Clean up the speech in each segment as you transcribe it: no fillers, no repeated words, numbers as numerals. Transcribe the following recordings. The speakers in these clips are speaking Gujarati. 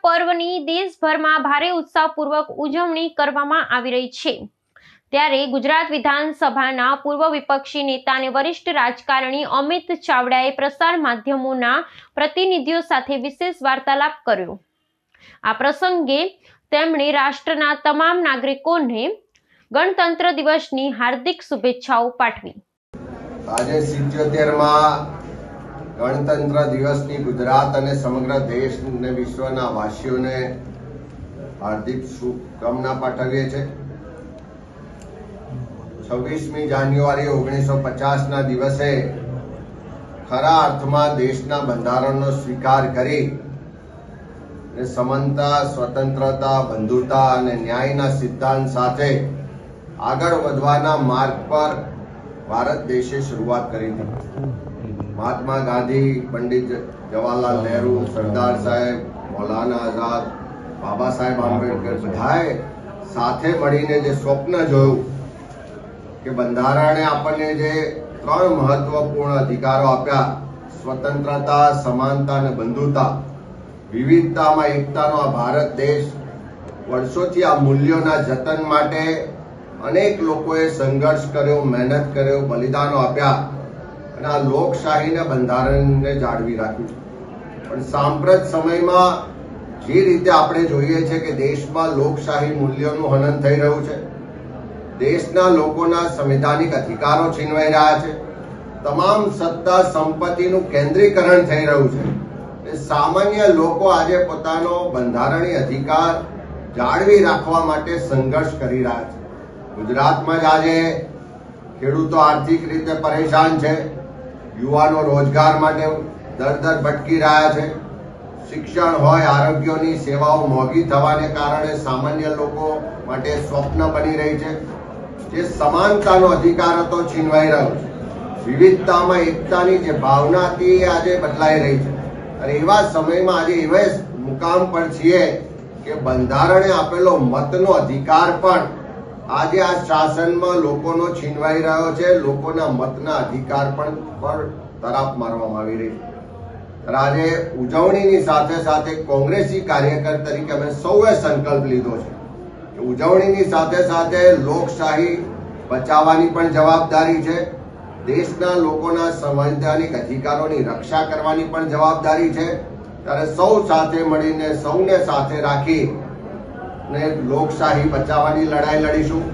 પર્વની દેશભરમાં ભારે ઉત્સાહપૂર્વક ઉજવણી કરવામાં આવી રહી છે ત્યારે ગુજરાત વિધાનસભાના પૂર્વ વિપક્ષી નેતા અને વરિષ્ઠ રાજકારણી અમિત ચાવડાએ પ્રસાર માધ્યમોના પ્રતિનિધિઓ સાથે વિશેષ વાર્તાલાપ કર્યો। આ પ્રસંગે તેમણે રાષ્ટ્રના તમામ નાગરિકોને ગણતંત્ર દિવસની હાર્દિક શુભેચ્છાઓ પાઠવી। આજે 77માં ગણતંત્ર દિવસની ગુજરાત અને સમગ્ર દેશ અને વિશ્વના વાસીઓને હાર્દિક શુભકામના પાઠવીએ છીએ। 26મી જાન્યુઆરી 1950ના દિવસે ખરા અર્થમાં દેશના બંધારણનો સ્વીકાર કરી સમાનતા, સ્વતંત્રતા, બંધુતા અને ન્યાયના સિદ્ધાંત સાથે આગળ વધવાના માર્ગ પર ભારત દેશે શરૂઆત કરી હતી। મહાત્મા ગાંધી, પંડિત જવાહરલાલ નહેરુ, સરદાર સાહેબ, મૌલાના આઝાદ, બાબા સાહેબ આંબેડકર બધાએ સાથે મળીને જે સ્વપ્ન જોયું કે બંધારણે આપણને જે 3 મહત્વપૂર્ણ અધિકારો આપ્યા, સ્વતંત્રતા, સમાનતા અને બંધુતા, વિવિધતામાં એકતાનો આ ભારત દેશ વર્ષોથી આ મૂલ્યોના જતન માટે અનેક લોકોએ સંઘર્ષ કર્યો, મહેનત કર્યો, બલિદાનો આપ્યા અને આ લોકશાહીના બંધારણને જાળવી રાખ્યું। પણ સાંપ્રત સમયમાં જે રીતે આપણે જોઈએ છે કે દેશમાં લોકશાહી મૂલ્યોનું હનન થઈ રહ્યું છે, દેશના લોકોના સંવૈધાનિક અધિકારો છીનવાઈ રહ્યા છે, તમામ સત્તા સંપત્તિનું કેન્દ્રીકરણ થઈ રહ્યું છે, સામાન્ય લોકો આજે પોતાનો બંધારણીય અધિકાર જાળવી રાખવા માટે સંઘર્ષ કરી રહ્યા છે। ગુજરાતમાં જ આજે ખેડૂતો આર્થિક રીતે પરેશાન છે, યુવાનો રોજગાર માટે દર ભટકી રહ્યા છે, શિક્ષણ હોય, આરોગ્યની સેવાઓ મોંઘી થવાને કારણે સામાન્ય લોકો માટે સ્વપ્ન બની રહી છે। જે સમાનતાનો અધિકાર હતો છીનવાઈ રહ્યો છે, વિવિધતામાં એકતાની જે ભાવના હતી એ આજે બદલાઈ રહી છે અને એવા સમયમાં આજે એવા મુકામ પર છીએ કે બંધારણે આપેલો મતનો અધિકાર પણ આજે આ શાસનમાં લોકોનો છીનવાઈ રહ્યો છે। લોકોના મતના અધિકાર પણ પર તરાપ મારવામાં આવી રહી છે। આજે ઉજવણીની સાથે સાથે કોંગ્રેસી કાર્યકર તરીકે અમે સૌએ સંકલ્પ લીધો છે કે ઉજવણીની સાથે સાથે લોકશાહી બચાવવાની પણ જવાબદારી છે, દેશના લોકોના સંવૈધાનિક અધિકારોની રક્ષા કરવાની પણ જવાબદારી છે। ત્યારે સૌ સાથે મળીને, સૌને સાથે રાખી ને લોકશાહી બચાવવાની લડાઈ લડીશું।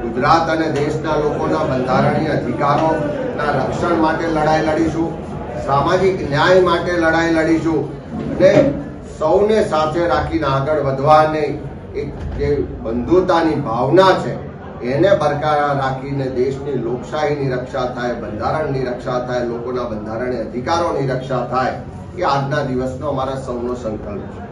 ગુજરાત અને દેશના લોકોના બંધારણીય અધિકારોના રક્ષણ માટે લડાઈ લડીશું, સામાજિક ન્યાય માટે લડાઈ લડીશું અને સૌને સાથે રાખીને આગળ વધવાની એક જે બંધુતાની ભાવના છે એને બરકરાર રાખીને દેશની લોકશાહીની રક્ષા થાય, બંધારણની રક્ષા થાય, લોકોના બંધારણીય અધિકારોની રક્ષા થાય, એ આજના દિવસનો અમારા સૌનો સંકલ્પ છે।